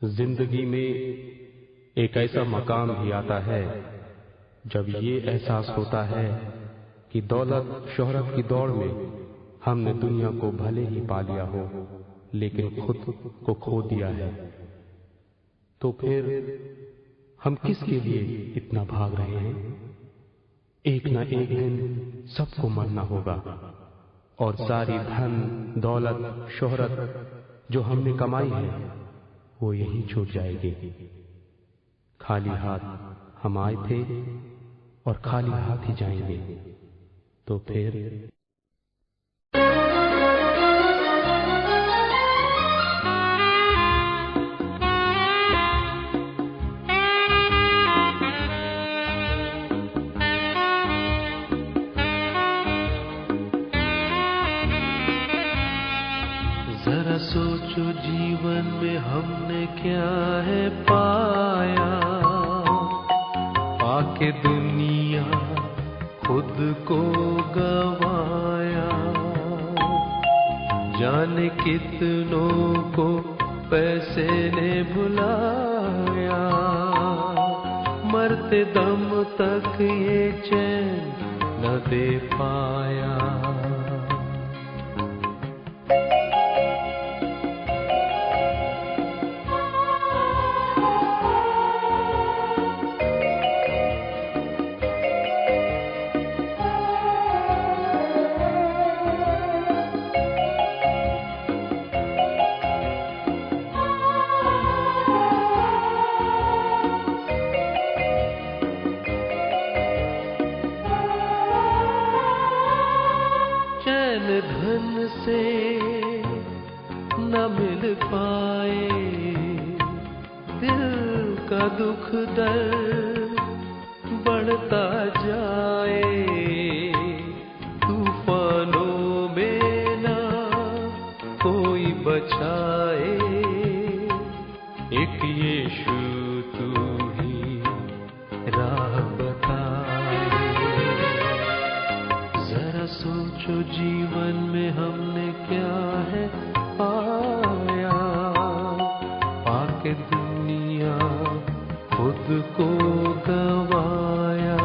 जिंदगी में एक ऐसा मकाम भी आता है जब ये एहसास होता है कि दौलत शोहरत की दौड़ में हमने दुनिया को भले ही पा लिया हो, लेकिन खुद को खो दिया है। तो फिर हम किसके लिए इतना भाग रहे हैं? एक ना एक दिन सबको मरना होगा और सारी धन दौलत शोहरत जो हमने कमाई है वो यहीं छूट जाएगी। खाली हाथ हम आए थे और खाली हाथ ही जाएंगे। तो फिर जरा सोचो जीवन में हमने क्या है पाया, पाके दुनिया खुद को गवाया। जाने कितनों को पैसे ने भुलाया, मरते दम तक ये चैन न दे पाया। धन से न मिल पाए, दिल का दुख दर्द बढ़ता जाए। तूफानों में ना कोई बचाए, एक यीशु तू ही राह बताए। जरा सोचो जीवन में हमने क्या है पाया, पाके दुनिया खुद को गवाया।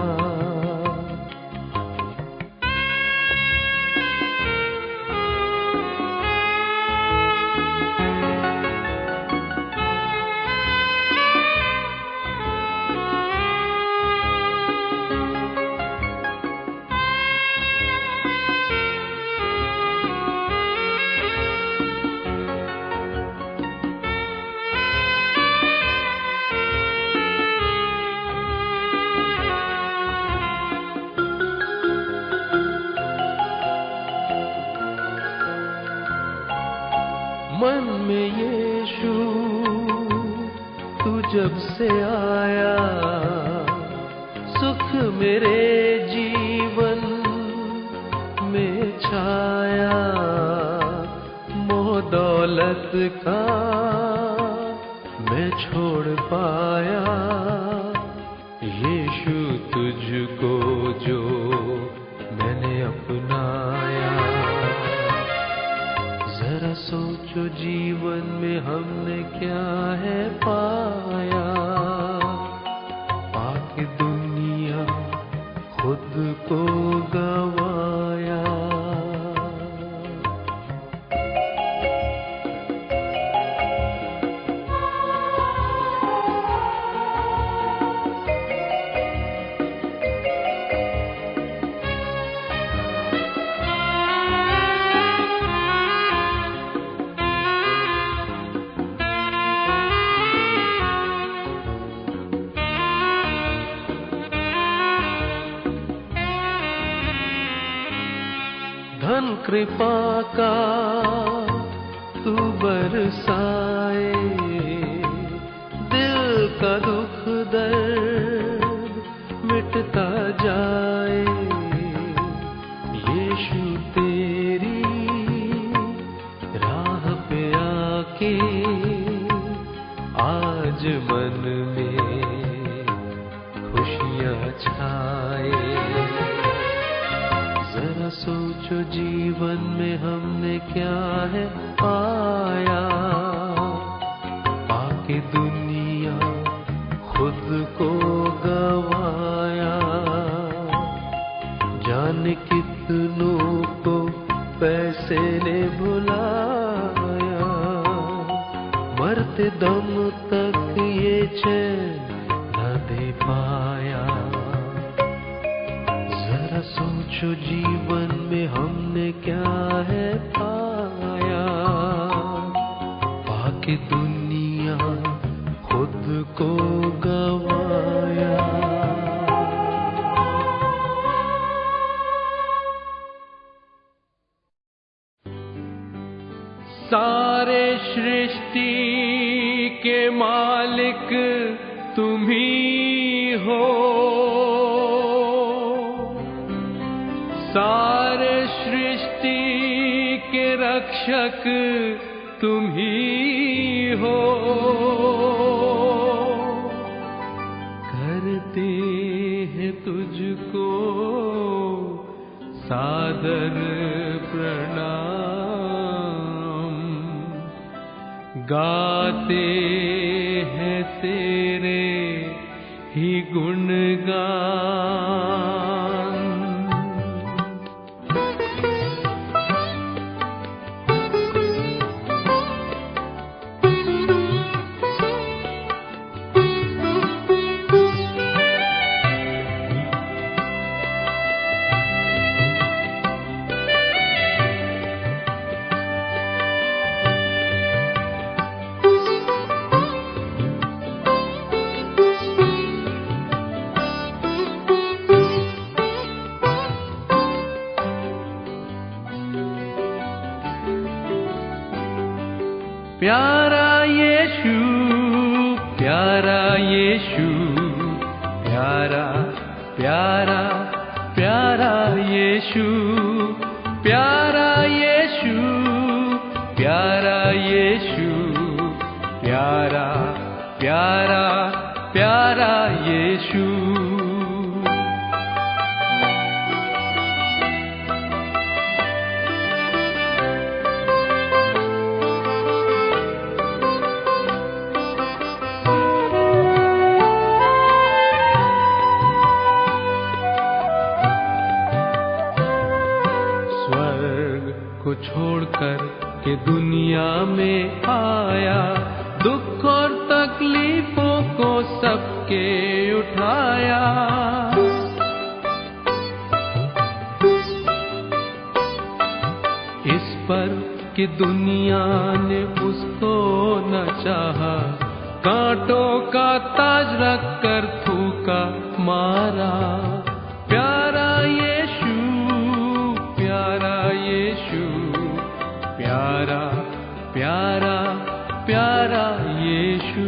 मन में यीशु तू जब से आया, सुख मेरे जीवन में छाया। मोह दौलत का मैं छोड़ पाया, यीशु तुझको जो मैंने अपनाया। जरा सोचो जीवन में हमने क्या है पाया, पाके दुनिया खुद को गवाया। धन कृपा का तू बरसाए, दिल का दुख दर्द मिटता जाए। यीशु तेरी राह पे आके आज मन में खुशियाँ छाए। जरा सोचो जीवन में हमने क्या है पाया, पाके खुद को गवाया। जाने कितनों को पैसे ने भुलाया, मरते दम तक ये चैन न दे पाया। जरा सोचो जीवन में हमने क्या है पाया, पाके दुनिया खुद को गवाया। सारे सृष्टि के मालिक तुम ही हो, सारे सृष्टि के रक्षक तुम ही हो। करते हैं तुझको सादर प्रणाम, गाते हैं तेरे ही गुणगान। प्यारा यीशु, प्यारा यीशु, प्यारा प्यारा प्यारा यीशु, प्यारा यीशु, प्यारा यीशु, प्यारा प्यारा प्यारा यीशु। को छोड़कर के दुनिया में आया, दुख और तकलीफों को सबके उठाया। इस पर कि दुनिया ने उसको न चाहा, कांटों का ताज रख कर थूका मारा। प्यारा यीशु, प्यारा यीशु, प्यारा प्यारा प्यारा यीशु।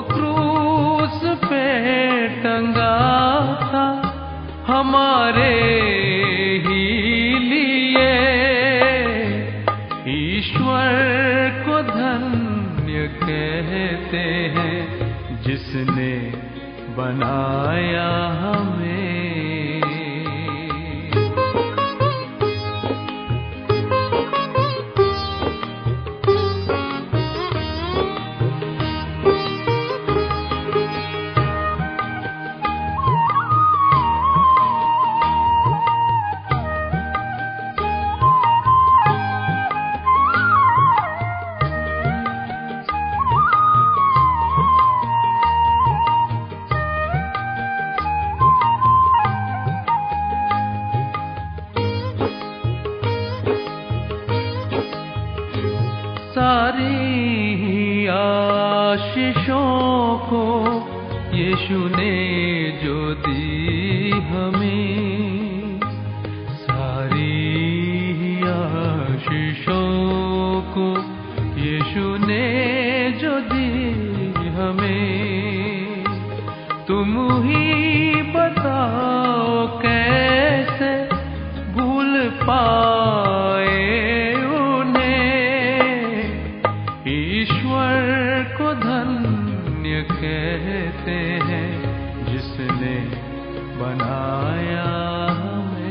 क्रूस पे टंगा था हमारे ही लिए। ईश्वर को धन्य कहते हैं जिसने बनाया हमें। सारी आशीषों को यीशु ने जो दी हमें, सारी आशीषों को यीशु ने जो दी हमें, तुम ही बताओ कैसे भूल पाए कहते हैं जिसने बनाया हमें।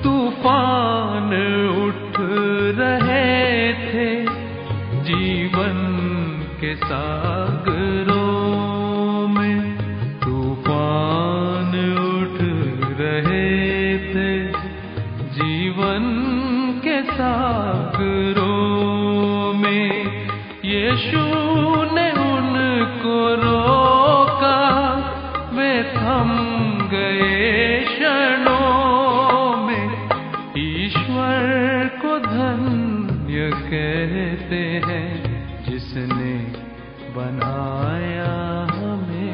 तूफान उठ रहे थे जीवन के सागरों में, तूफान उठ रहे थे जीवन के सागरों में। यीशु ने उनको रोका, वे थम गए क्षणों। ईश्वर को धन्य कहते हैं जिसने बनाया हमें।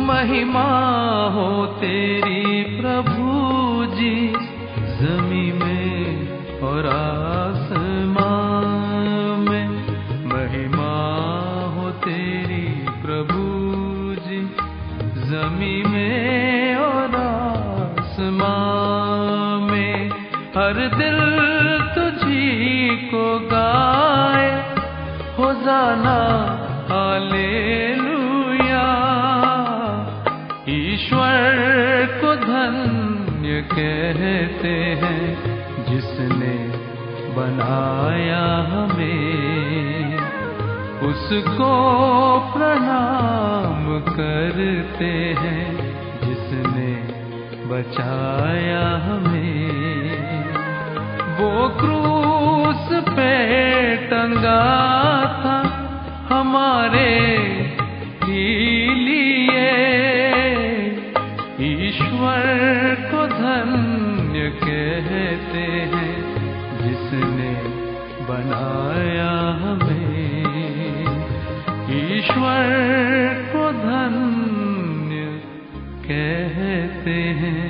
महिमा हो तेरी प्रभु जी ज़मीं में और आसमान में। महिमा हो तेरी प्रभु जी ज़मीं में और आसमान में। हर दिल तुझी को गाए होज़ाना हालेलुया। ईश्वर को धन्य कहते हैं जिसने बनाया हमें। उसको प्रणाम करते हैं जिसने बचाया हमें। वो क्रूस पे टंगा था हमारे ही लिए। ईश्वर को धन्य कहते हैं जिसने बनाया हमें। ईश्वर को धन्य कहते हैं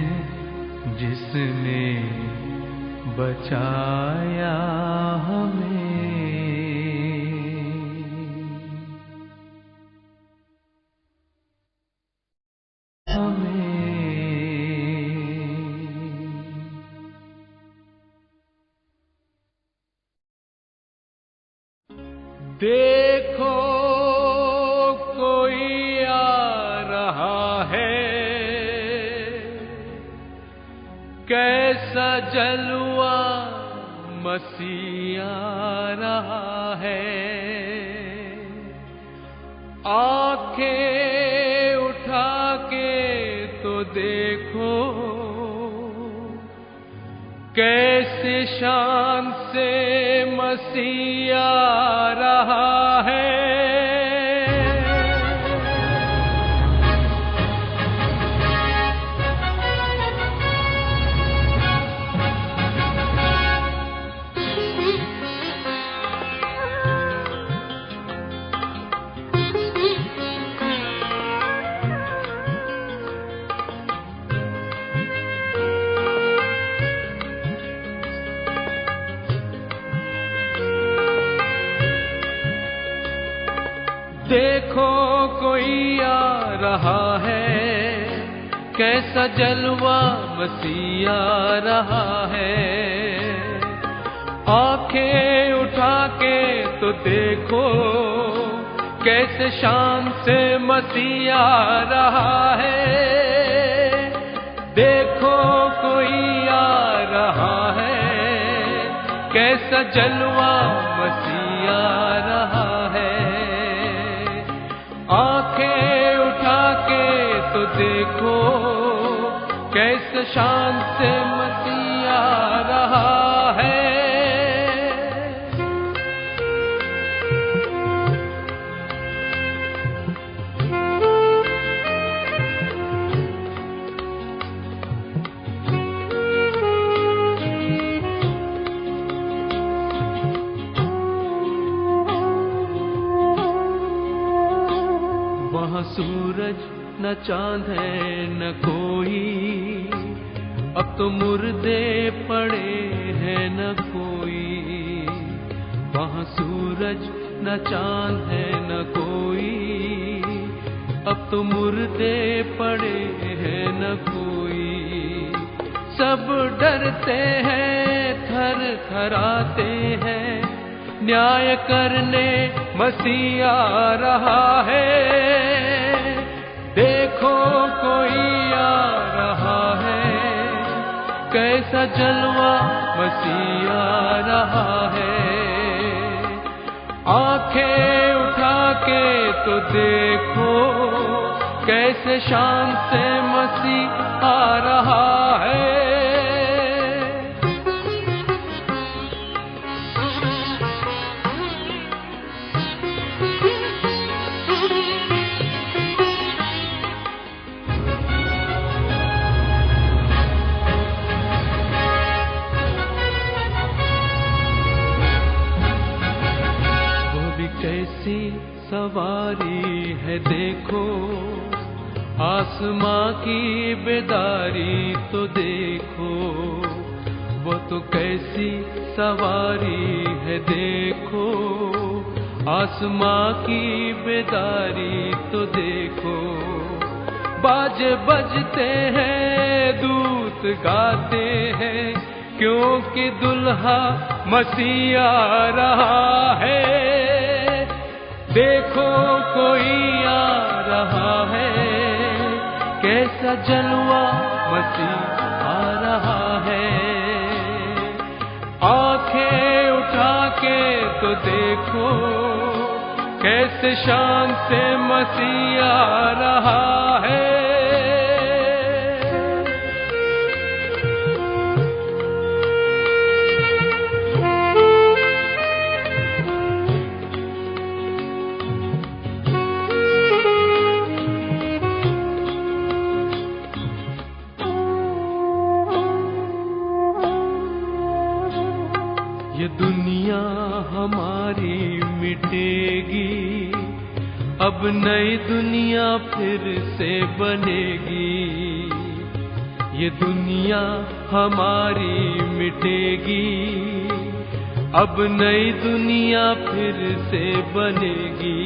जिसने बचाया हमें। देखो कोई आ रहा है, कैसा जलवा मसीह आ रहा है। आंखें उठा के तो देखो, कैसे शान से मसीह आ रहा है। देखो कोई आ रहा है, कैसा जलवा मसीह आ रहा है। आंखें उठा के तो देखो, कैसे शान से मसीह आ रहा है। देखो कोई आ रहा है, कैसा जलवा मसीह आ रहा है। आंखें उठा के तो देखो, कैसे शान से मसीह आ रहा है। वहाँ सूरज न चांद है न कोई, अब तो मुर्दे पड़े हैं न कोई। वहाँ सूरज न चांद है न कोई, अब तो मुर्दे पड़े हैं न कोई। सब डरते हैं, थर थराते हैं, न्याय करने मसीह आ रहा है। देखो कोई आ रहा है, कैसा जलवा मसीह आ रहा है। आंखें उठा के तो देखो, कैसे शान से मसीह आ रहा है। कैसी सवारी है देखो, आसमां की बेदारी तो देखो। वो तो कैसी सवारी है देखो, आसमां की बेदारी तो देखो। बाजे बजते हैं, दूत गाते हैं, क्योंकि दुल्हा मसीह आ रहा है। देखो कोई आ रहा है, कैसा जलवा मसीह आ रहा है। आंखें उठा के तो देखो, कैसे शान से मसीह आ रहा है। ये दुनिया हमारी मिटेगी, अब नई दुनिया फिर से बनेगी। ये दुनिया हमारी मिटेगी, अब नई दुनिया फिर से बनेगी।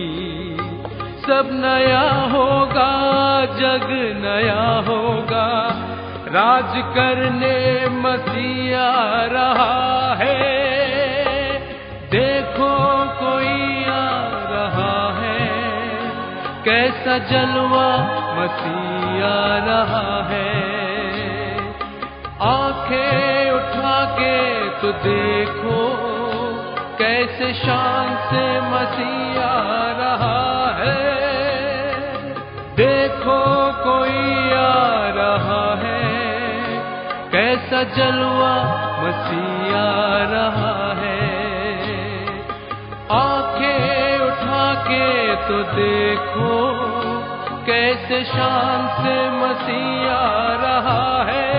सब नया होगा, जग नया होगा, राज करने मसीह आ रहा है। देखो कोई आ कैसा जलवा मसीह आ रहा है। आंखें उठा के तो देखो कैसे शान से मसीह आ रहा है। देखो कोई आ रहा है, कैसा जलवा मसीह आ रहा है। आंखें उठा के तो देखो कैसे शान से मसीह आ रहा है।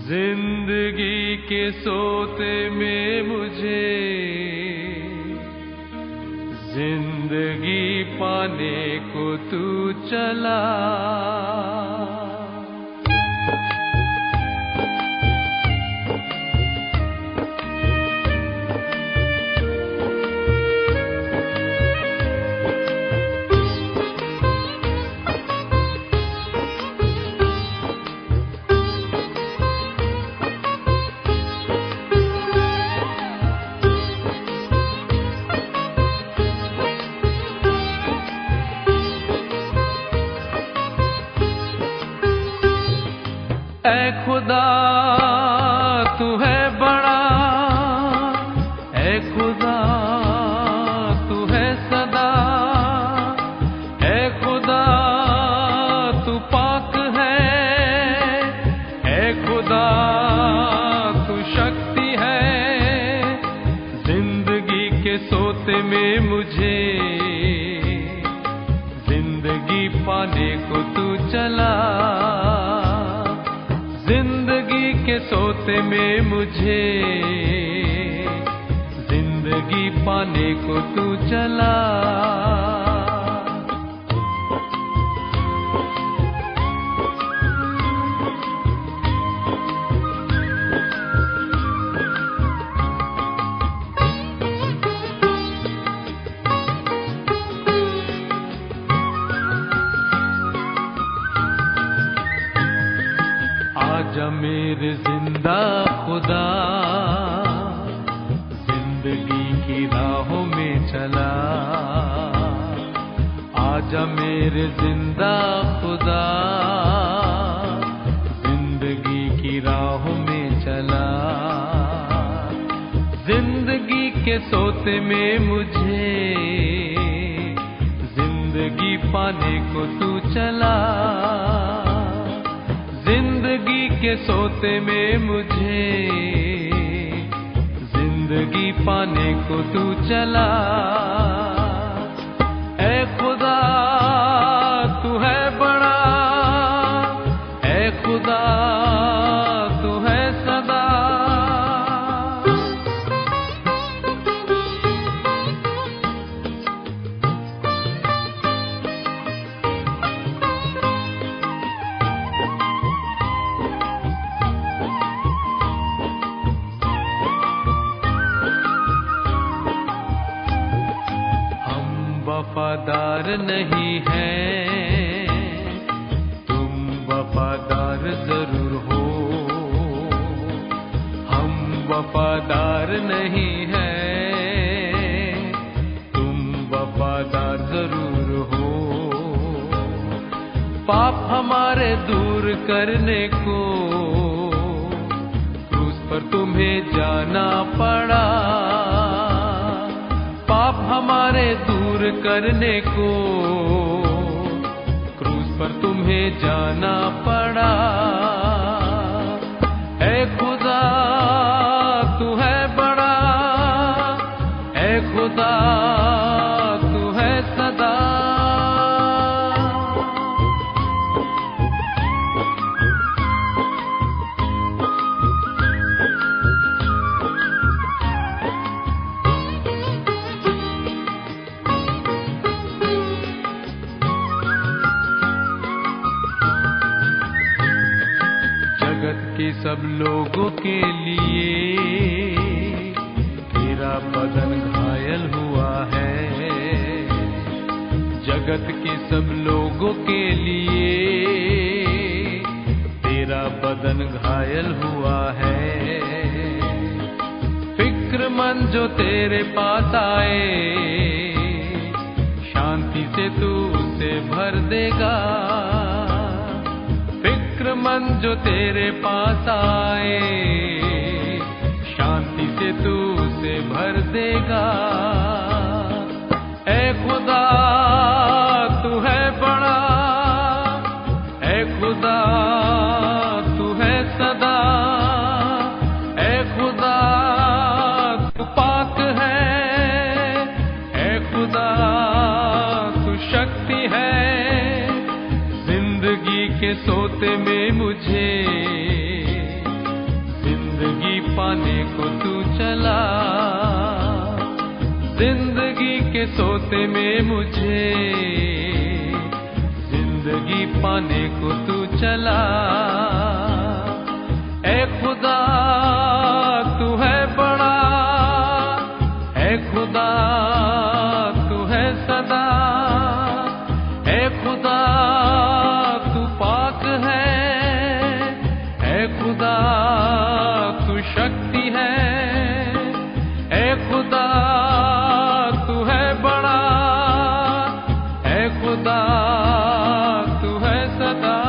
जिंदगी के सोते में मुझे जिंदगी पाने को तू चला। ऐ खुदा तू है बड़ा, ऐ खुदा तू है सदा, ऐ खुदा तू पाक है, ऐ खुदा तू शक्ति है। जिंदगी के सोते में मुझे जिंदगी पाने को तू चला। जिंदगी के सोते में मुझे जिंदगी पाने को तू चला। आजा मेरे जिंदा खुदा, जिंदगी की राहों में चला। आजा मेरे जिंदा खुदा, जिंदगी की राहों में चला। जिंदगी के सोते में मुझे जिंदगी पाने को तू चला। जिंदगी के सोते में मुझे जिंदगी पाने को तू चला। ऐ खुदा तू है बड़ा, ऐ खुदा तू है सदा। वफादार नहीं है, तुम वफादार जरूर हो। हम वफादार नहीं है, तुम वफादार जरूर हो। पाप हमारे दूर करने को क्रूस पर तुम्हें जाना पड़ा। पाप हमारे दूर करने को क्रूस पर तुम्हें जाना पड़ा। ऐ खुदा तू है बड़ा, ऐ खुदा तू है सदा। सब लोगों के लिए तेरा बदन घायल हुआ है। जगत के सब लोगों के लिए तेरा बदन घायल हुआ है। फिक्रमंद जो तेरे पास आए, शांति से तू उसे भर देगा। फिक्रमंद जो तेरे पास आए, शांति से तू उसे भर देगा। ऐ खुदा तू है बड़ा, ऐ खुदा तू है सदा। ऐ खुदा तू पाक है, ऐ खुदा तू शक्ति है। जिंदगी के सोते में मुझे जिंदगी पाने को तू चला। जिंदगी के सोते में मुझे जिंदगी पाने को तू चला। ऐ खुदा तू है बड़ा, ऐ खुदा तू है सदा। ऐ खुदा खुदा तू शक्ति है, ऐ खुदा तू है बड़ा, ऐ खुदा तू है सदा।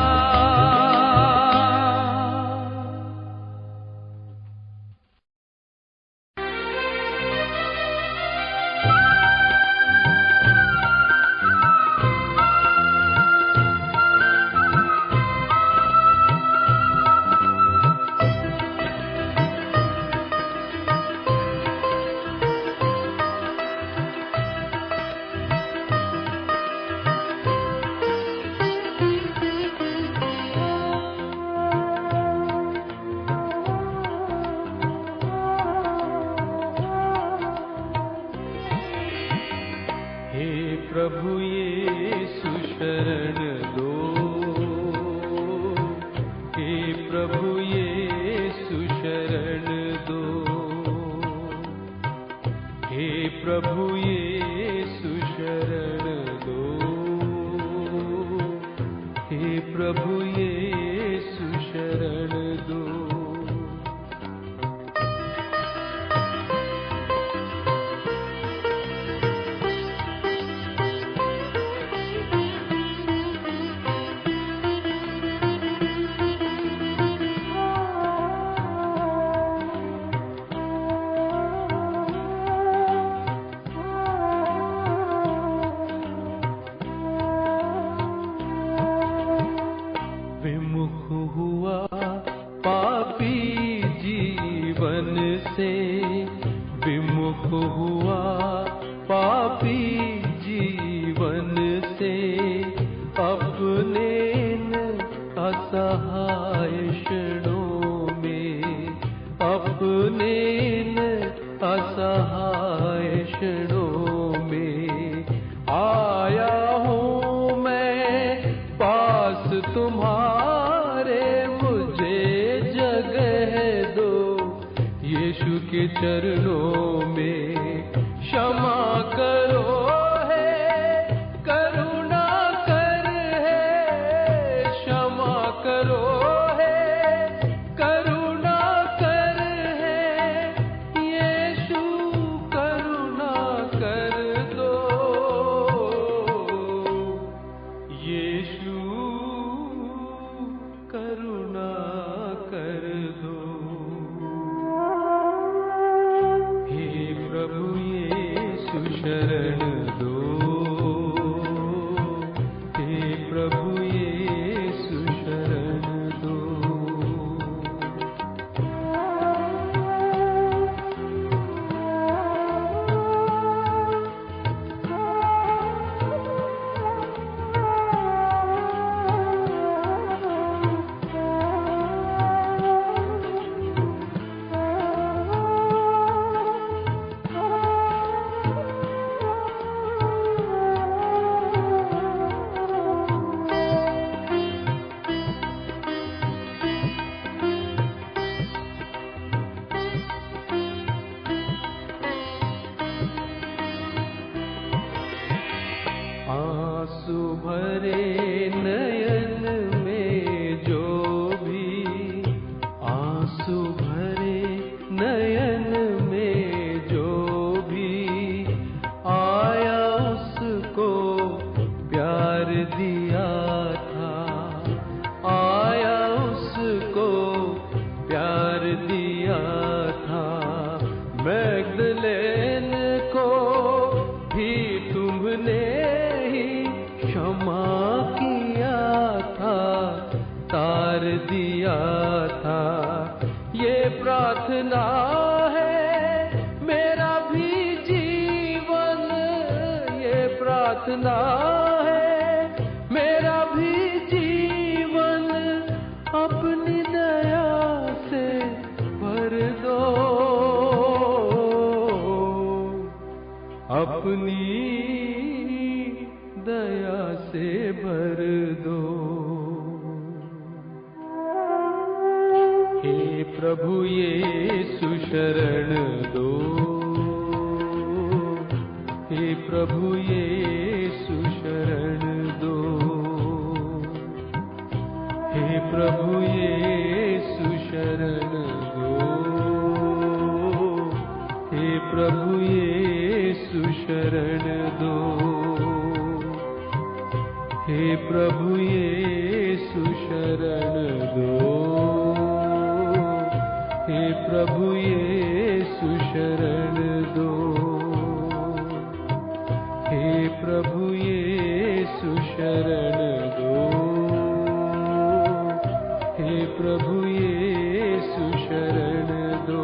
प्रभु यीशु शरण दो, हे प्रभु यीशु शरण दो। हे प्रभु यीशु शरण दो, हे प्रभु यीशु शरण दो। विमुख हुआ पापी जीवन से, अपने असहाय क्षणों में, अपने असहाय क्षणों में आया हूँ मैं पास तुम्हारे। मुझे जगह दो यीशु के चरणों में, क्षमा करो है कर आंसू भरे नयन में जो भी, आंसू भरे नयन में जो भी आया उसको प्यार दिया था, आया उसको प्यार दिया था। मैगदलेन को भी तुमने ही क्षमा किया था, तार दिया था। ये प्रार्थना है मेरा भी जीवन, ये प्रार्थना है मेरा भी जीवन, अपनी दया से भर दो, अपनी दया से भर दो। हे प्रभु यीशु शरण दो, हे प्रभु यीशु शरण दो, हे प्रभु यीशु शरण दो, हे प्रभु यीशु शरण दो, हे प्रभु यीशु शरण दो, हे प्रभु यीशु शरण दो, हे प्रभु यीशु शरण दो, हे प्रभु यीशु शरण दो।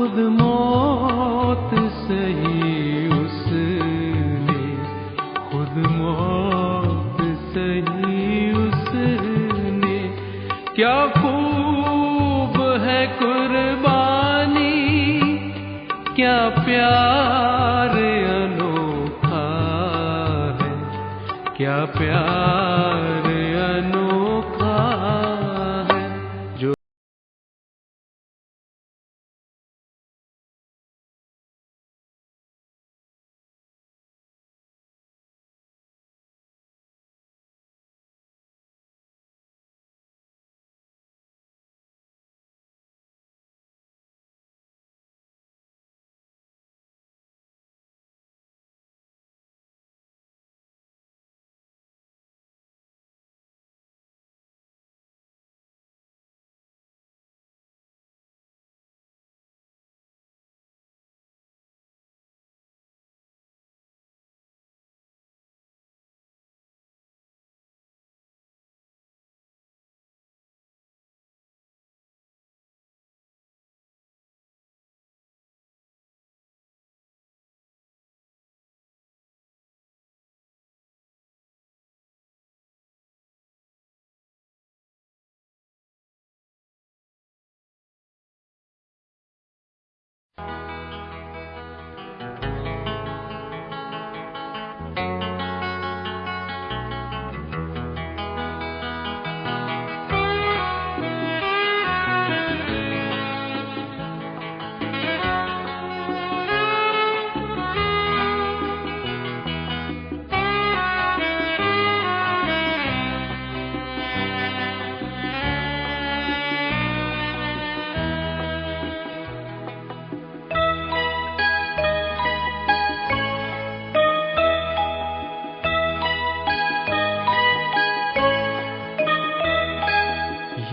खुद मौत सही उसने, खुद मौत सही उसने। क्या खूब है कुर्बानी, क्या प्यार अनोखा है, क्या प्यार अनोखा है। जो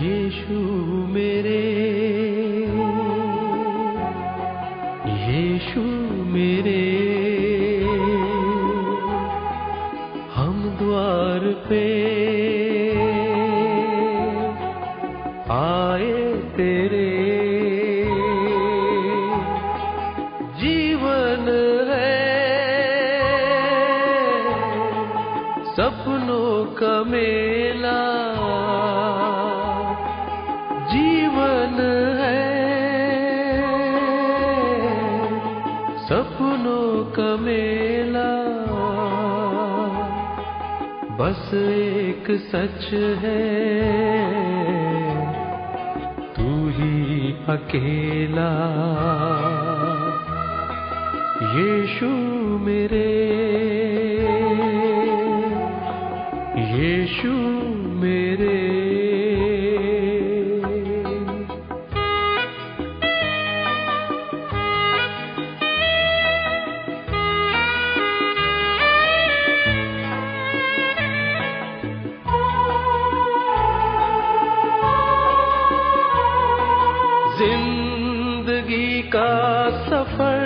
यीशु मेरे, यीशु मेरे, हम द्वार पे आए तेरे। जीवन है सपनों का मेला, जीवन है सपनों का मेला। बस एक सच है, तू ही अकेला। यीशु मेरे, यीशु मेरे। जिंदगी का सफर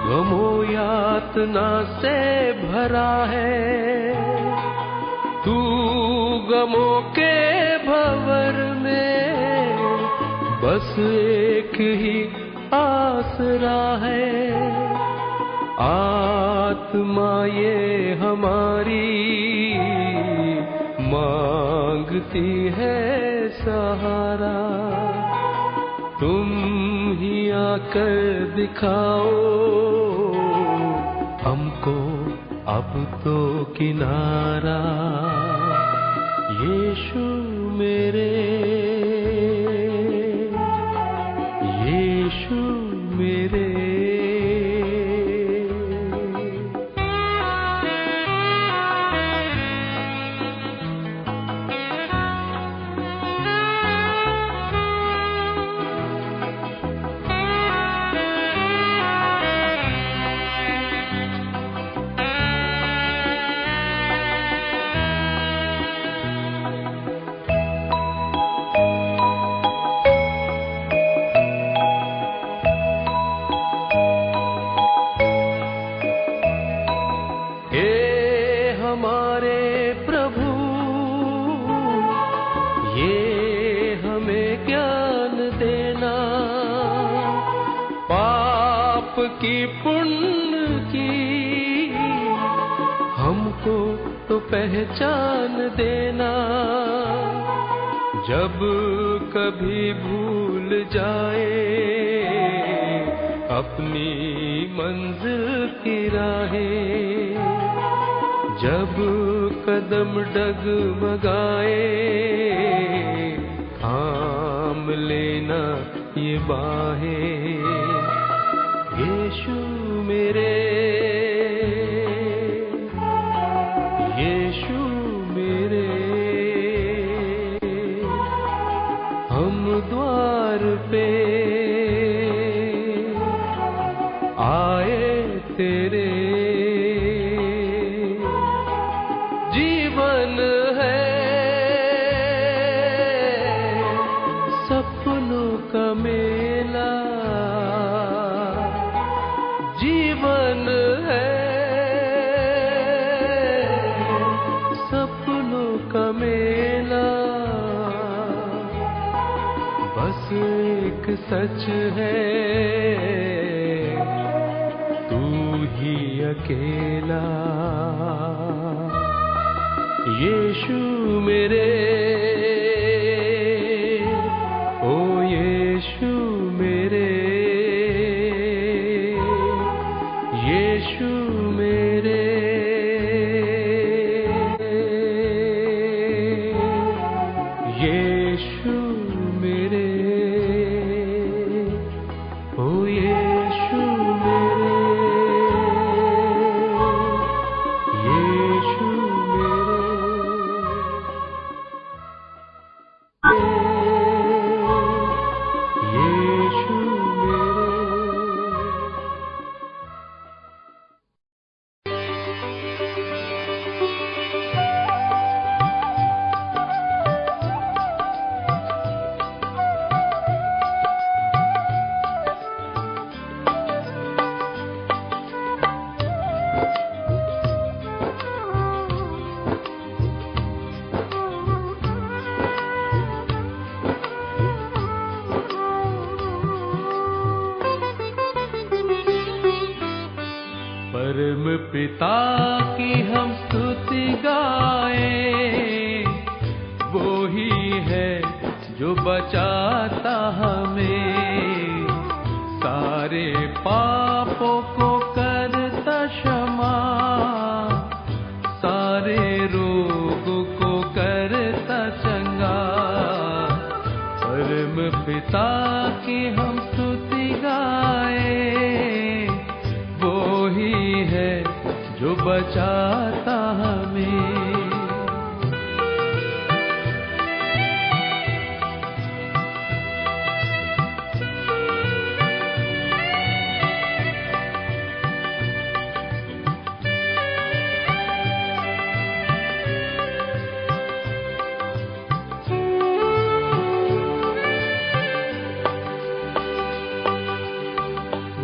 गमो यातना से भरा है। तू गमों के भंवर में बस एक ही आसरा है। आत्मा ये हमारी मांगती है सहारा। तुम ही आकर दिखाओ हमको अब तो किनारा। यीशु मेरे, यीशु मेरे। की पुण्य की, हमको तो पहचान देना। जब कभी भूल जाए अपनी मंजिल की राहें, जब कदम डगमगाए थाम लेना ये बाहें। यीशु मेरे, यीशु मेरे, हम द्वार पे आए तेरे। जीवन है सपनों का मेला, जीवन है सपनों का मेला। बस एक सच है तू ही अकेला। यीशु मेरे, ओ यीशु मेरे, यीशु मेरे, यीशु मेरे, ओ यीशु मेरे, यीशु मेरे, यीशु मेरे। परम पिता की हम स्तुति गाएं, वो ही है जो बचाता हमें, सारे पापों को करता क्षमा, सारे रोगों को करता चंगा। परम पिता की हम स्तुति गाएं, वो ही है जो बचाता हमें।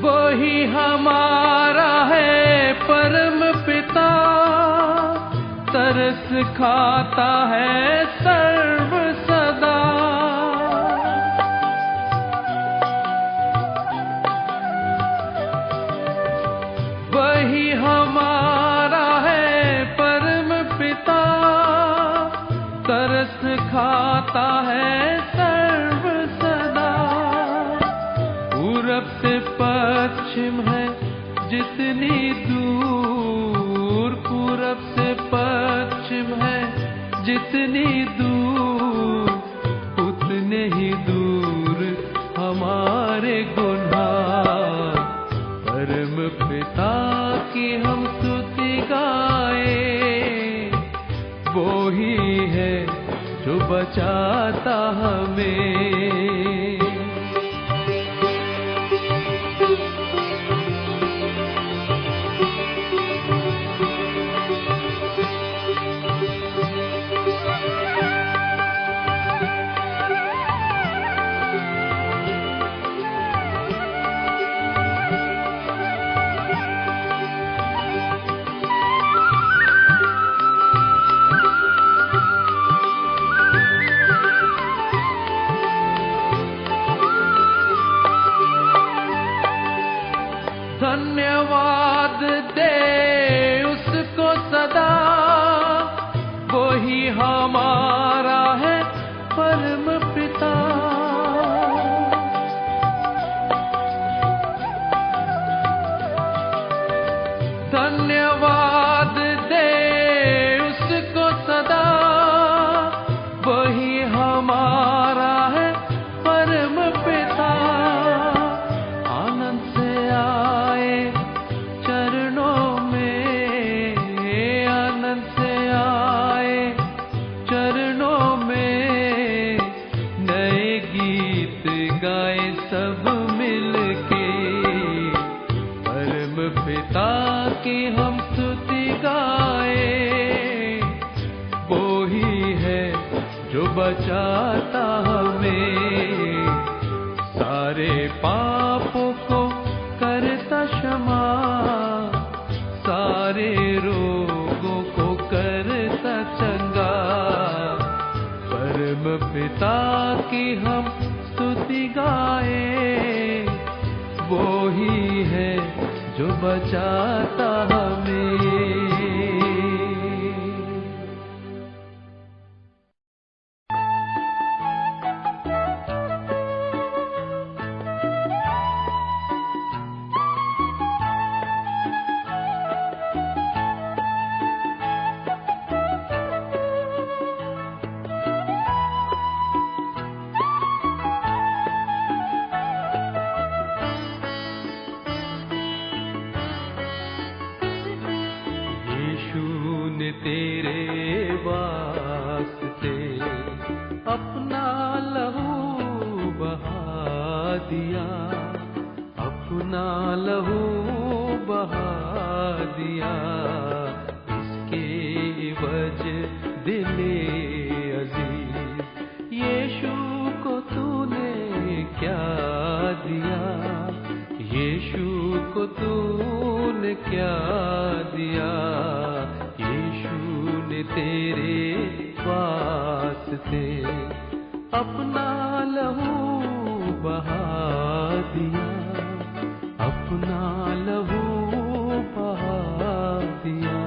वही हमारा है परम पिता, तरस खाता है सर्व सदा। वही हमारा है परम पिता, तरस खाता है सर्व सदा। पूरब से पश्चिम है जितनी दूर, पूरब से पश्चिम है जितनी दूर, उतने ही दूर हमारे गुनाह। परम पिता की हम स्तुति गाएं, वो ही है जो बचाता हमें। हमारा है परम पिता। आनंद से आए चरणों में, आनंद से आए चरणों में, नए गीत गाए सब मिलके, परम पिता की हम स्तुति गाए। वो ही है जो बचाता हमें, सारे पापों को करता क्षमा, सारे रोगों को करता चंगा। परम पिता की हम स्तुति गाए, वो ही है जो बचाता हमें। तेरे वास्ते अपना लहू बहा दिया, अपना लहू बहा दिया। इसके एवज दिले अजीज यीशु को तूने क्या दिया, यीशु को तूने क्या दिया। तेरे वास्ते अपना लहू बहा दिया, अपना लहू बहा दिया।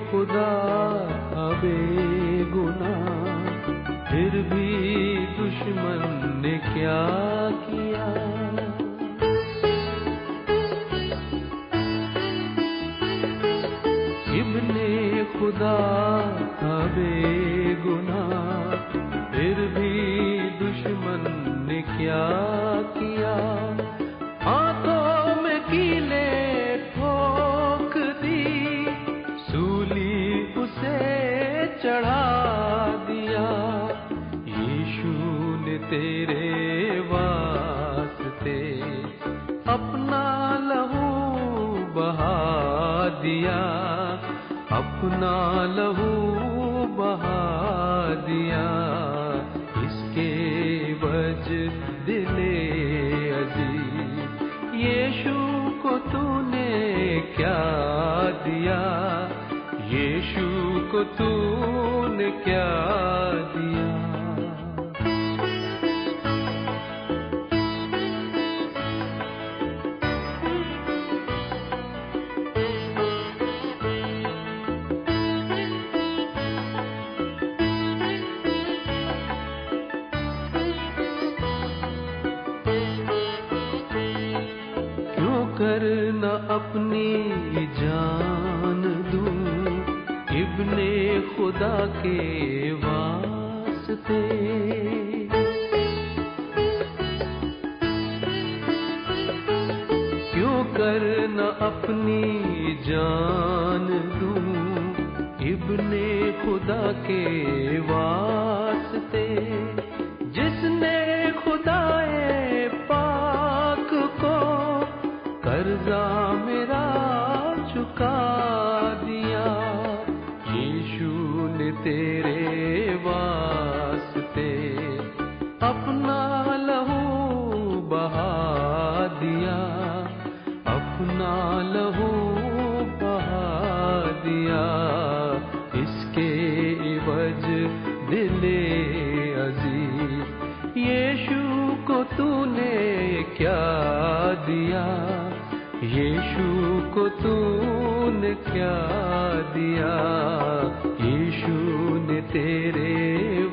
खुदा अबे गुनाह, फिर भी दुश्मन ने क्या किया। इब्ने खुदा अबे गुनाह, फिर भी दुश्मन ने क्या किया। हाथों में कीले ठोक दी, चढ़ा दिया। यीशु ने तेरे वास्ते अपना लहू बहा दिया, अपना लहू बहा दिया। इसके वज दिले अजीज यीशु को तूने क्या दिया, यीशु को तूने क्या दिया। कर न अपनी जान दूं इब्ने खुदा के वास्ते। क्यों कर न अपनी जान दूं इब्ने खुदा के वास्ते, जिसने खुदाए पाक को कर्जा मेरा चुका दिया। यीशु ने तेरे वास्ते अपना लहू बहा दिया, अपना लहू बहा दिया। इसके इवज दिले अजीज यीशु को तूने क्या दिया। यीशु को तूने क्या दिया। यीशु ने तेरे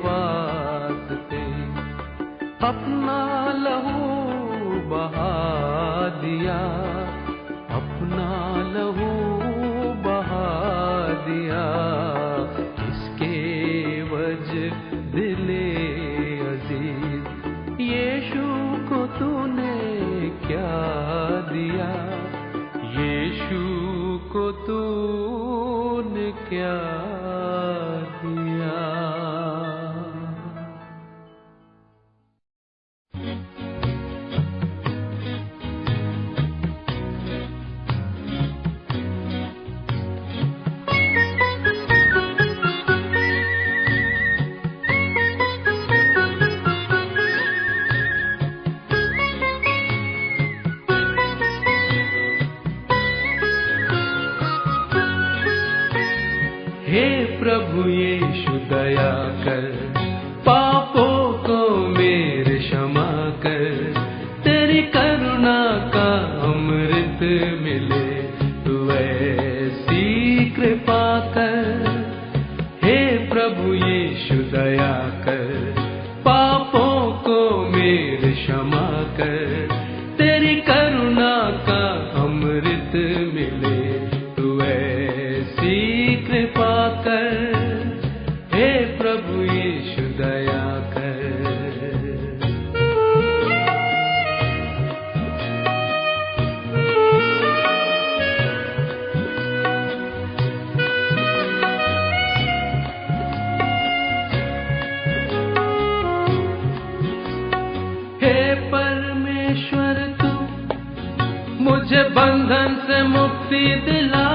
वास्ते अपना लहू बहा दिया, अपना लहू बहा दिया। इसके वजह दिले अजीज यीशु को तूने क्या दिया। यीशु को तूने क्या दिया। हे प्रभु यीशु दया कर, पापों को मेरे क्षमा कर। तेरी करुणा का अमृत मिले, तू ऐसी कृपा कर। हे प्रभु यीशु दया कर, पापों को मेरे क्षमा कर। तेरी करुणा का अमृत मिले, तू ऐसी कृपा कर। हे प्रभु यीशु दया कर। हे परमेश्वर तू मुझे बंधन से मुक्ति दिला।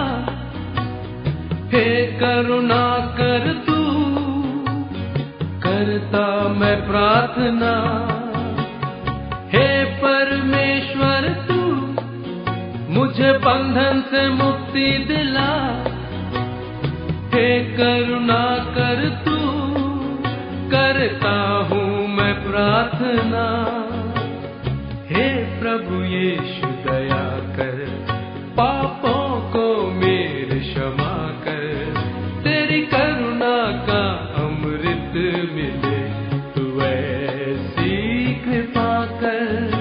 हे करुणा कर तू, करता मैं प्रार्थना। हे परमेश्वर तू मुझे बंधन से मुक्ति दिला। हे करुणा कर तू, करता हूँ मैं प्रार्थना। हे प्रभु यीशु दया कर, पापों को मेरे क्षमा कर। तेरी करुणा का अमृत मिले, तू ऐसी कृपा कर।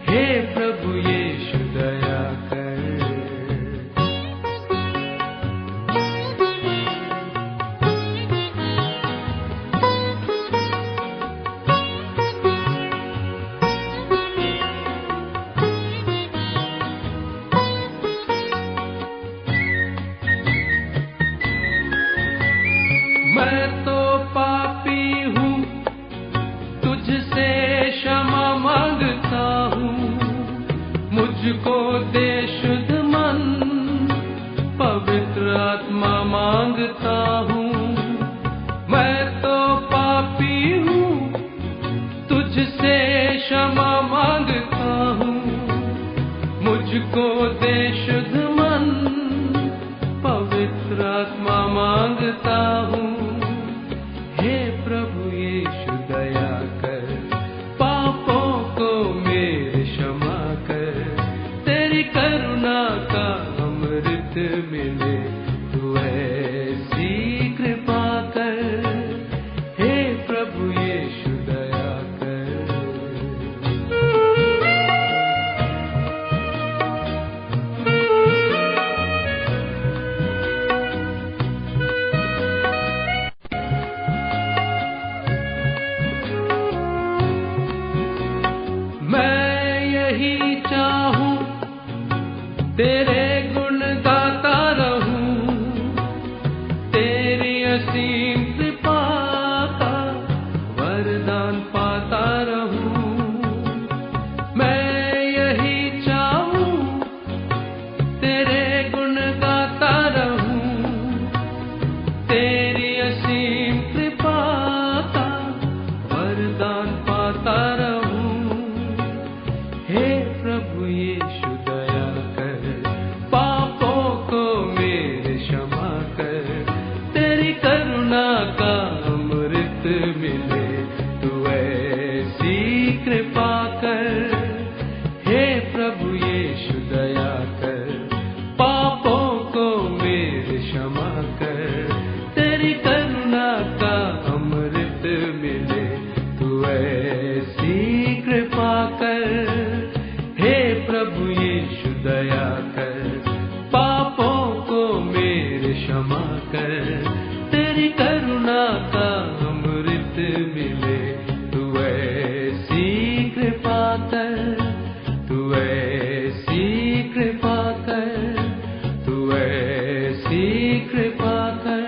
हे प्रभु यीशु दया कर। मैं तो पापी हूँ, असीम कृपा का वरदान पाता रहूं। मैं यही चाहूं तेरे गुण गाता रहूं, तेरी असीम कृपा का वरदान पाता रहूं। हे प्रभु यीशु दया कर, पापों को मेरे क्षमा कर, तेरी करुणा का अमृत मिले, तू ऐसी कृपा कर। हे प्रभु यीशु दया कर, पापों को मेरे क्षमा कर, तेरी करुणा का अमृत मिले, तू ऐसी कृपा कर। हे प्रभु यीशु दया कर, पापों को मेरे क्षमा कर, तेरी करुणा का अमृत मिले, तू ऐसी कृपा कर, तू ऐसी कृपा कर, तू ऐसी कृपा कर।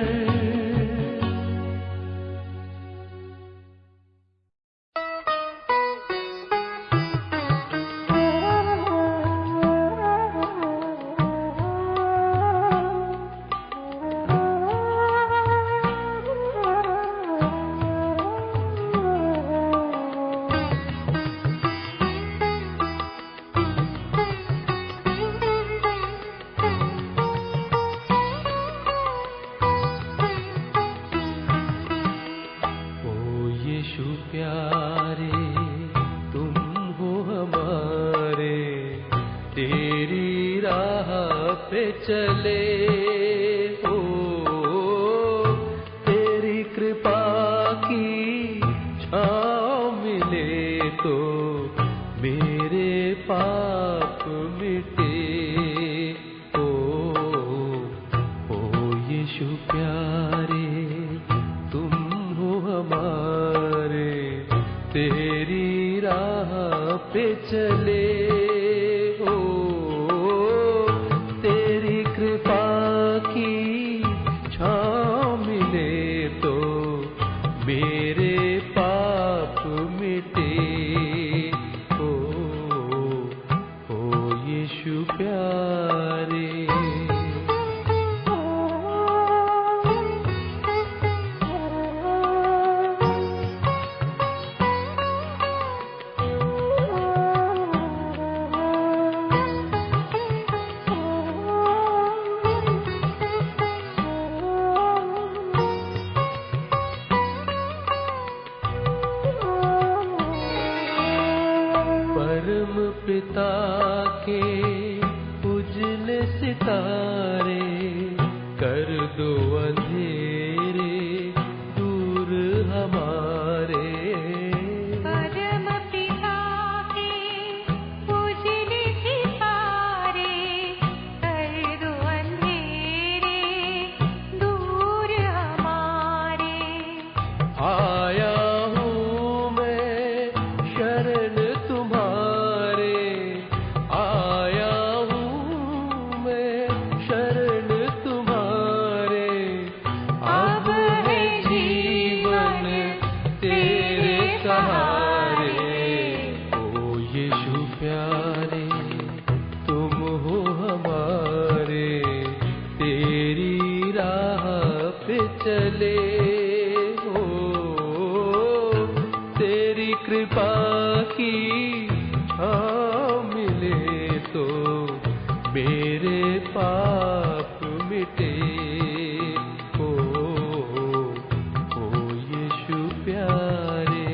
ओ यीशु प्यारे, तुम हो हमारे, तेरी राह पे चले हो, तेरी कृपा की छाँव मिले तो मेरे पाप मिटे। ओ यीशु प्यारे, तुम हो हमारे, तेरी राह पे चले हो, तेरी कृपा की छाँव मिले तो मेरे पाप मिटे। ओ यीशु प्यारे। परम पिता के उजले सितारे, कर दो अंधेरे दूर हमारे। परम पिता के उजले सितारे, कर दो अंधेरे दूर हमारे। आया हूँ मैं शरण तुम्हारे, आया हूँ मैं शरण तुम्हारे। अब है जीवन तेरे सहारे। ओ यीशु प्यारे, तुम हो हमारे, तेरी राह पे चले हो, तेरी कृपा की छाँव मिले तो मेरे पाप मिटे। ओ यीशु प्यारे।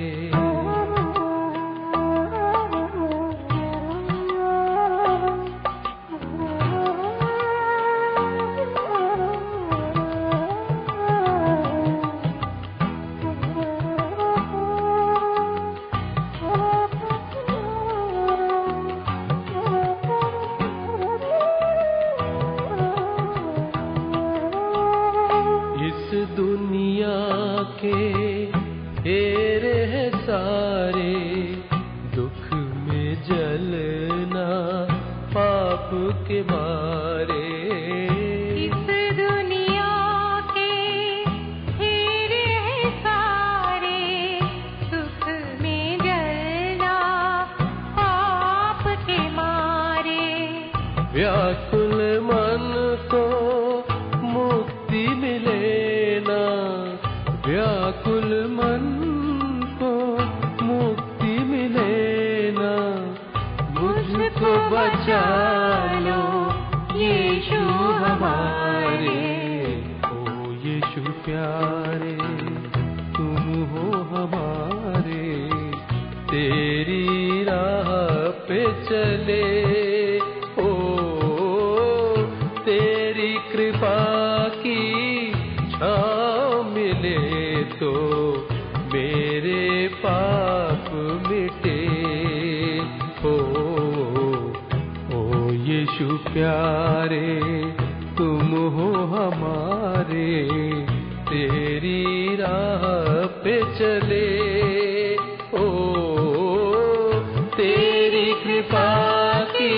यीशु प्यारे तुम हो हमारे, तेरी राह पे चले ओ, तेरी कृपा की छाँव मिले तो मेरे पाप मिटे ओ यीशु प्यारे तुम हो हमारे, तेरी राह पे चले ओ, तेरी कृपा की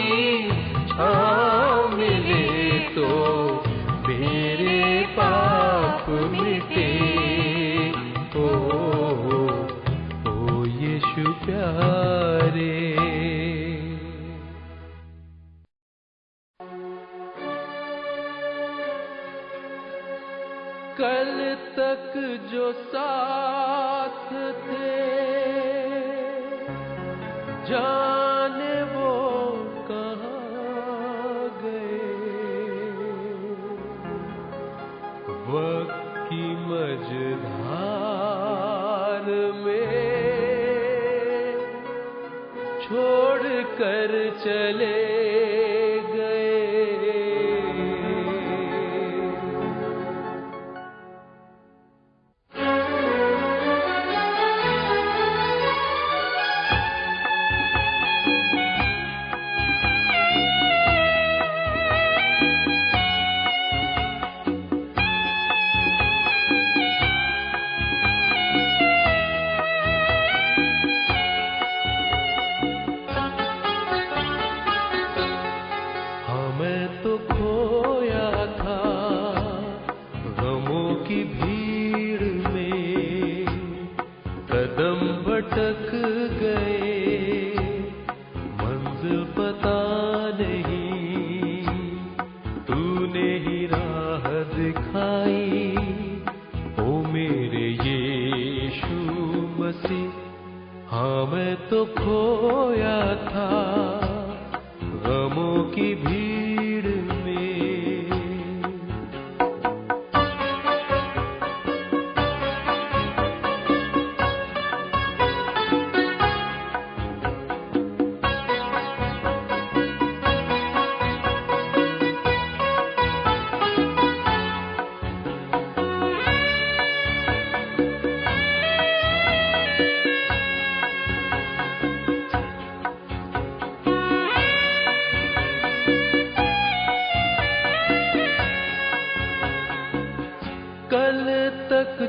छाँव मिले तो मेरे पाप मिटे ओ यीशु प्यारे। कल तक जो साथ थे जाने वो कहाँ गए, वक्त की मझधार में छोड़ कर चले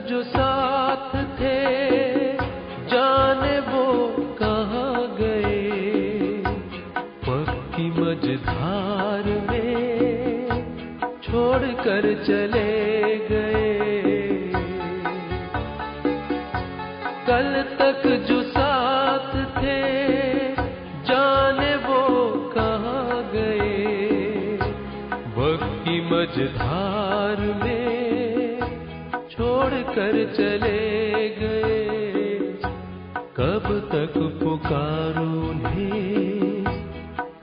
जो साथ थे जाने वो कहाँ गए, पक्की मझधार में छोड़ कर चले गए। कल तक जो साथ थे जाने वो कहाँ गए, पक्की मझधार में छोड़ कर चले गए। कब तक पुकारो उन्हें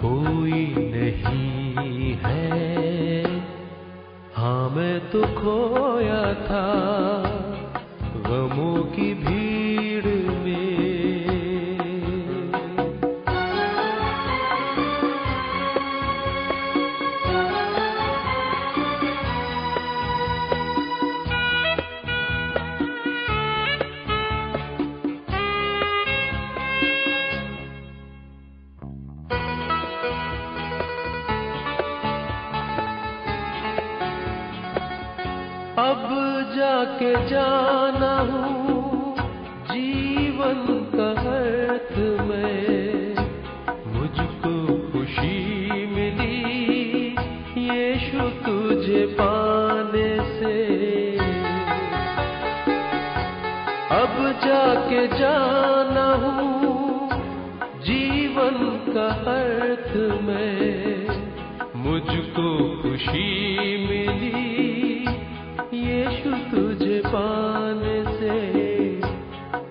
कोई नहीं है, हाँ मैं तो खोया था गमों की भीड़ में। अब जाके जाना हूँ जीवन का अर्थ में, मुझको खुशी मिली यीशु तुझे पाने से। अब जाके जाना हूँ जीवन का अर्थ में, मुझको खुशी मिली यीशु तुझे पाने से।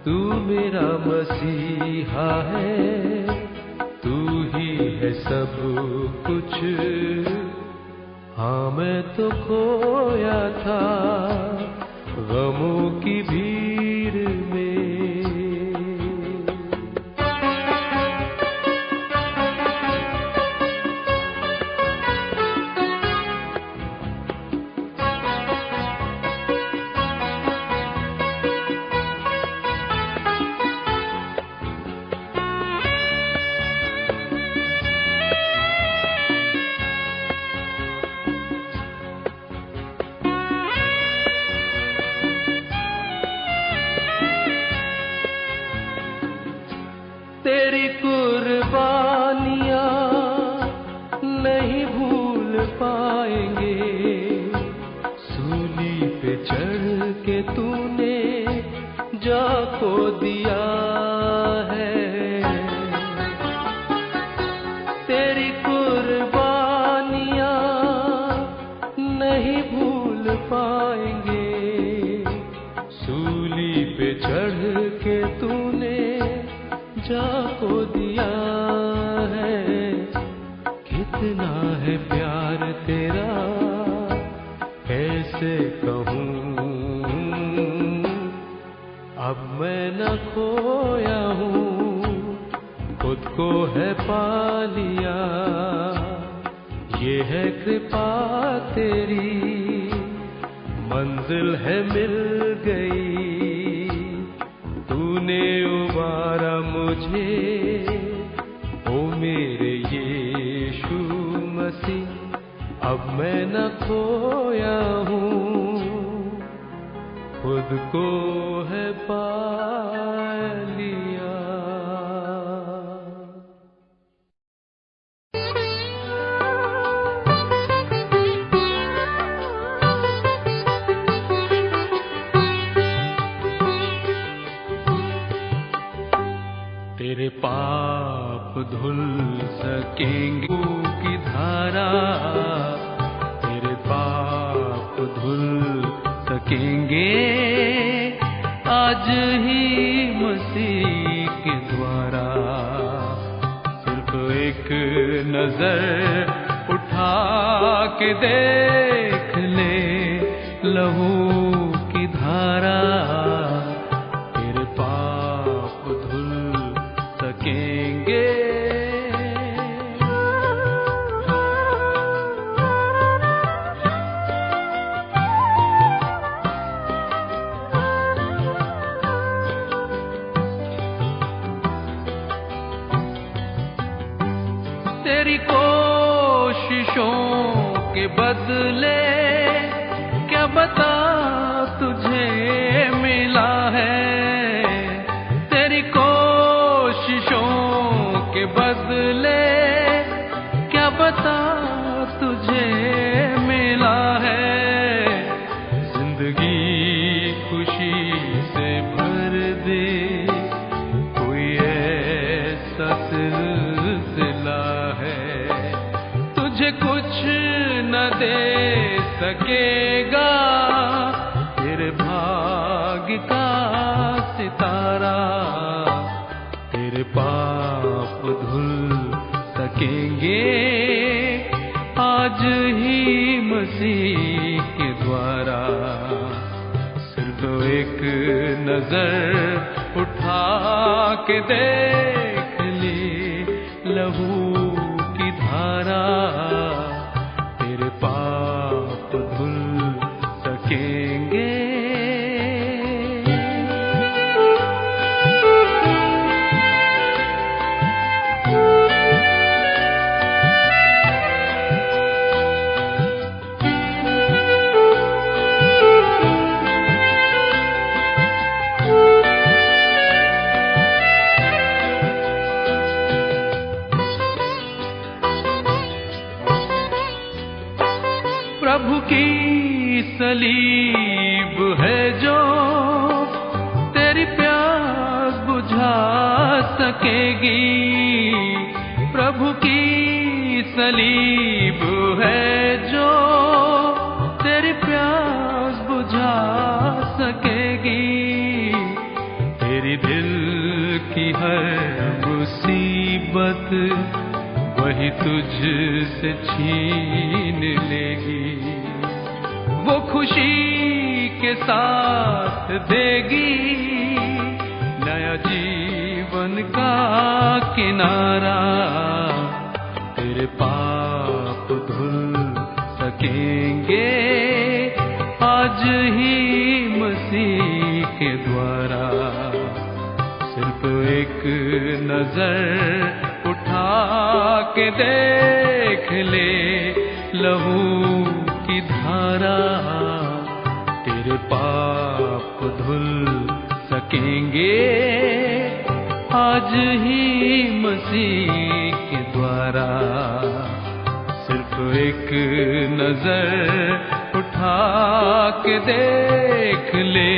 तू मेरा मसीहा है, तू ही है सब कुछ, हाँ मैं तो खोया था तूने जा को दिया है। तेरी कुर्बानियां नहीं भूल पाएंगे। सूली पे चढ़ के तूने जा को दिया है। कितना है प्यार तेरा कैसे कहूँ। अब मैं न खोया हूँ, खुद को है पा लिया। ये है कृपा तेरी, मंजिल है मिल गई। तूने उबारा मुझे, ओ मेरे यीशु मसीह। अब मैं न खोया हूँ, खुद को है पा लिया। तेरे पाप धुल सकेंगे की धारा। तेरे पाप धुल सकेंगे आज ही मसीह के द्वारा। सिर्फ एक नजर उठा के देख ले लहू की धारा। तेरे पाप धुल सकेंगे। तेरी कोशिशों के बदले क्या बता तुझे मिला है। तेरी कोशिशों के बदले क्या बता तुझे मिला है। जिंदगी खुशी से भर दे, कोई ऐसा सिलसिला है तुझे कुछ न दे सकेगा। तेरे भाग्य का सितारा। तेरे पाप धुल सकेंगे आज ही मसीह के द्वारा। सिर्फ एक नजर उठा के देख ले लहू की धारा। तेरे पाप धुल सकेंगे। प्रभु की सलीब है जो तेरी प्यास बुझा सकेगी। प्रभु की सलीब है जो तेरी प्यास बुझा सकेगी। तेरी दिल की हर मुसीबत वही तुझ से छीन लेगी। वो खुशी के साथ देगी नया जीवन का किनारा। तेरे पाप धुल सकेंगे आज ही मसीह के द्वारा। सिर्फ एक नजर उठा के देख ले लहू की धारा। तेरे पाप धुल सकेंगे आज ही मसीह के द्वारा। सिर्फ एक नजर उठा के देख ले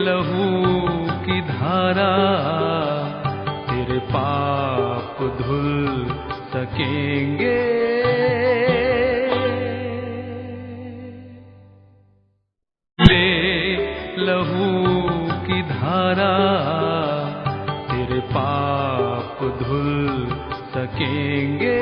लहू की धारा, तेरे पाप धुल सकेंगे। ले लहू की धारा, तेरे पाप धुल सकेंगे।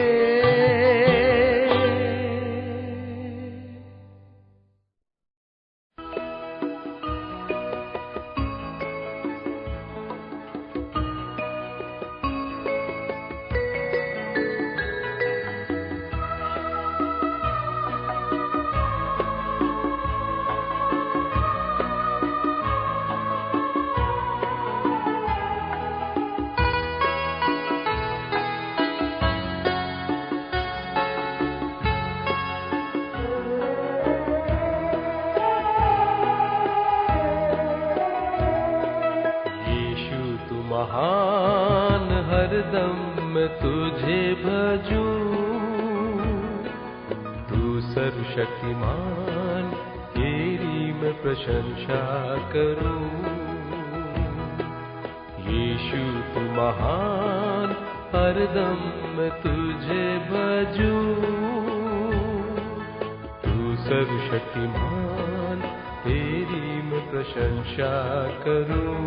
महान हरदम मैं तुझे भजूं, तू सर्वशक्तिमान तेरी मैं प्रशंसा करूं। यीशु तू महान हरदम मैं तुझे भजूं, तू सर्वशक्तिमान तेरी मैं प्रशंसा करूं।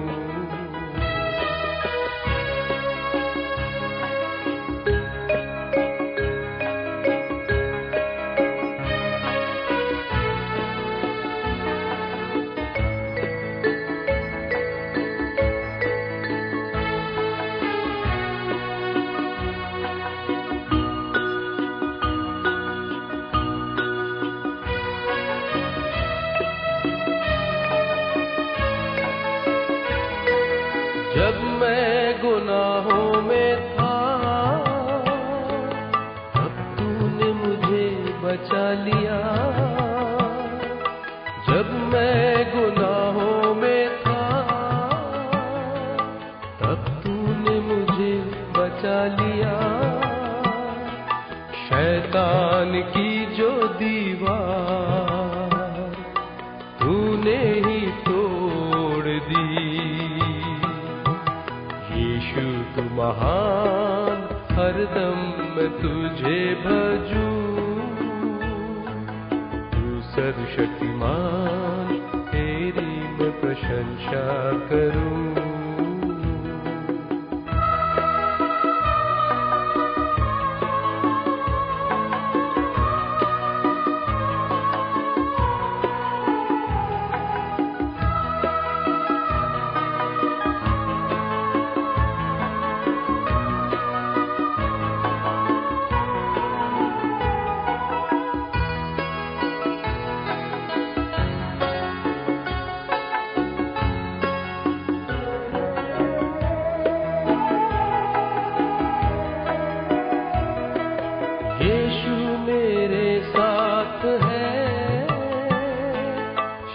जब मैं गुनाहों में था, तब तूने मुझे बचा लिया। जब मैं गुनाहों में था, तब तूने मुझे बचा लिया। शैतान की जो दीवार तूने ही तोड़ दी। यीशु तू महान हरदम मैं तुझे भजूं, तू सर्वशक्तिमान तेरी मैं प्रशंसा करूं। यीशु मेरे साथ है,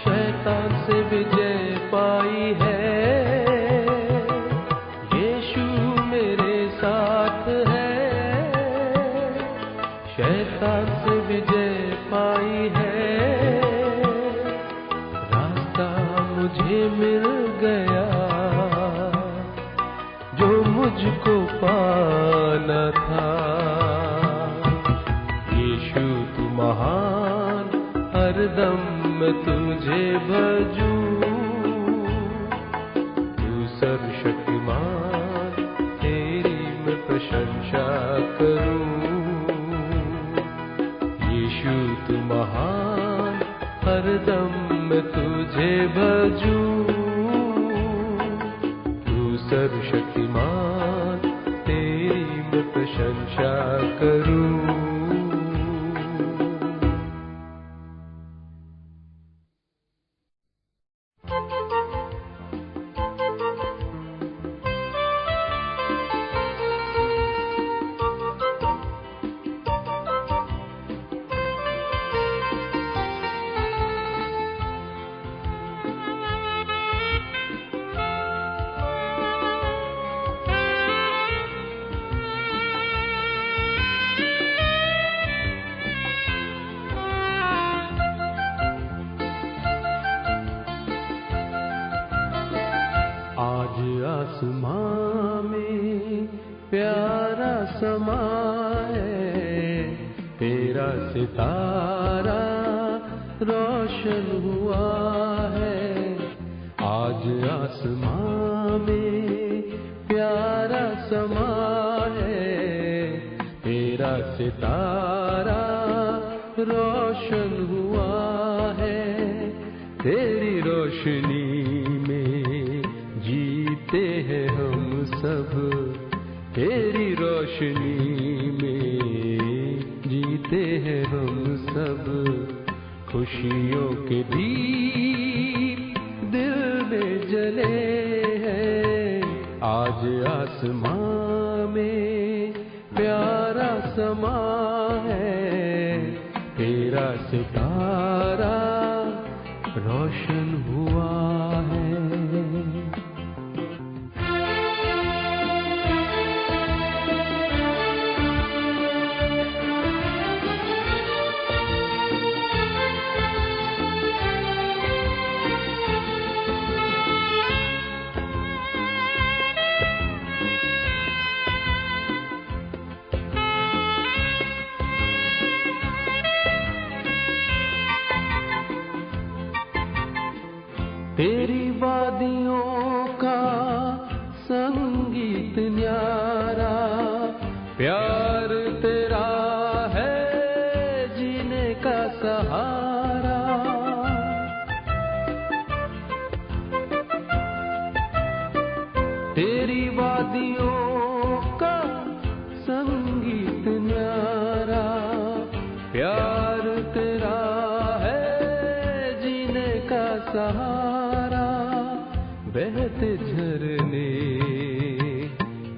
शैतान से विजय पाई है। यीशु मेरे साथ है, शैतान से विजय पाई है। रास्ता मुझे मिल गया जो मुझको पाना था। यीशु तू महान हरदम मैं तुझे भजूं, तू सर्वशक्तिमान तेरी मैं प्रशंसा करूं। यीशु तू महान हरदम मैं तुझे भजूं, तू सर्वशक्तिमान तेरी मैं प्रशंसा करूं। प्यारा समा है, तेरा सितारा रोशन हुआ है। आज आसमां में प्यारा समा है, तेरा सितारा रोशन हुआ है। तेरी रोशनी में जीते हैं हम सब, तेरी रोशनी में जीते हैं हम सब। खुशियों के दीप दिल में जले हैं, आज आसमां में प्यारा समा है, तेरा सितारा रोशन हुआ है। तेरी वादियों का संगीत न्यारा, प्यार तेरा है जीने का सहारा। तेरी वादियों का संगीत न्यारा, प्यार तेरा है जीने का सहारा। बहते झरने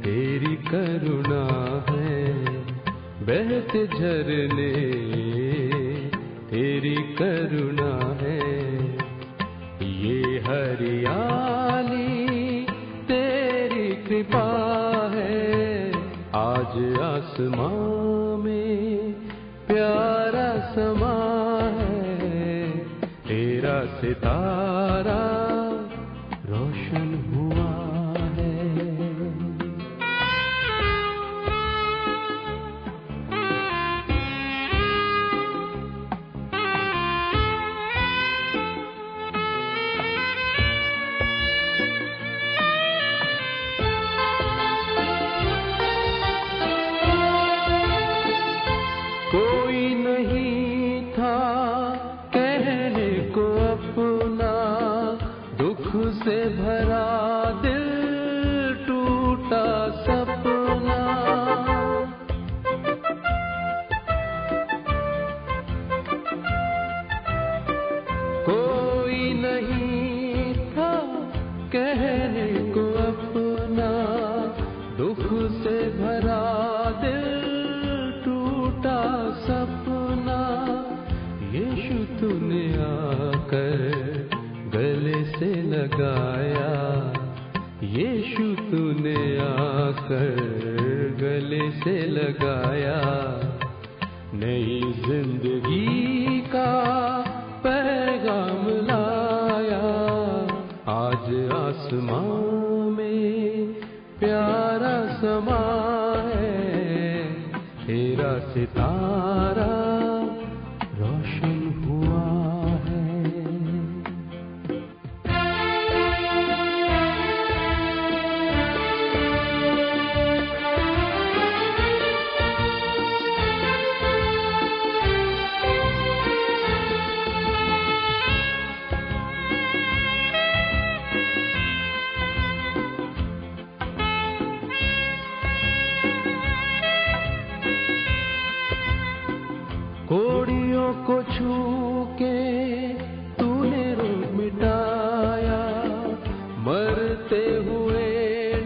तेरी करुणा है, बहते झरने तेरी करुणा है। ये हरियाली तेरी कृपा है, आज आसमां में प्यारा समा है, तेरा सितारा रोशन हुआ है। कोई नहीं था कहने को अपना, दुख से भरा दिल टूटा सपना। कोई नहीं था कहने को अपना, दुख से भरा दिल टूटा सपना। यीशु तूने आकर गले से लगाया, यीशु तूने आकर गले से लगाया। नई जिंदगी का पैगाम लाया, आज आसमां में प्यारा समा है, तेरा सितारा रोशन हुआ है। कोड़ियों को छू के तूने रोग मिटाया, मरते हुए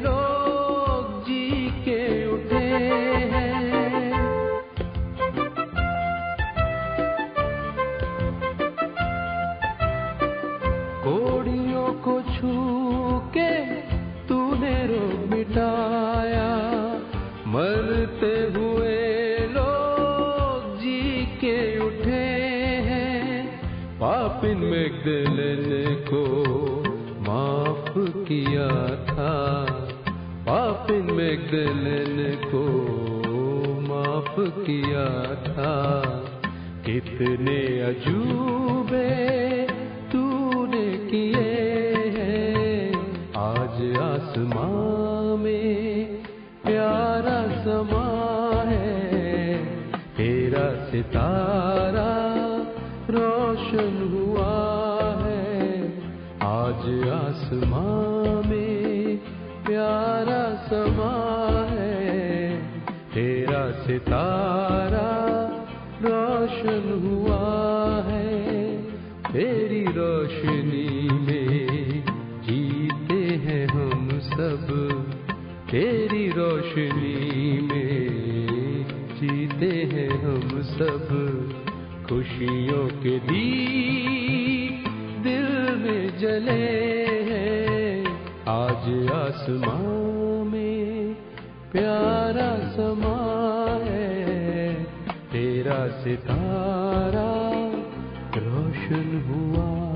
लोग जी के उठे हैं। कोड़ियों को छू के तूने रोग मिटाया, मरते हुए लोग जी के उठे हैं। मैगदलेन को माफ किया था। कितने अजूबे तूने किए हैं, आज आसमां में प्यारा समा है। तेरा सितारा रोशन हुआ है, आज आसमां में प्यारा समा है। तेरा सितारा रोशन हुआ है, तेरी रोशनी में जीते हैं हम सब। तेरी रोशनी में जीते हैं हम सब। खुशियों के दीप दिल में जले हैं, आज आसमां में प्यारा समा है। तेरा सितारा रोशन हुआ।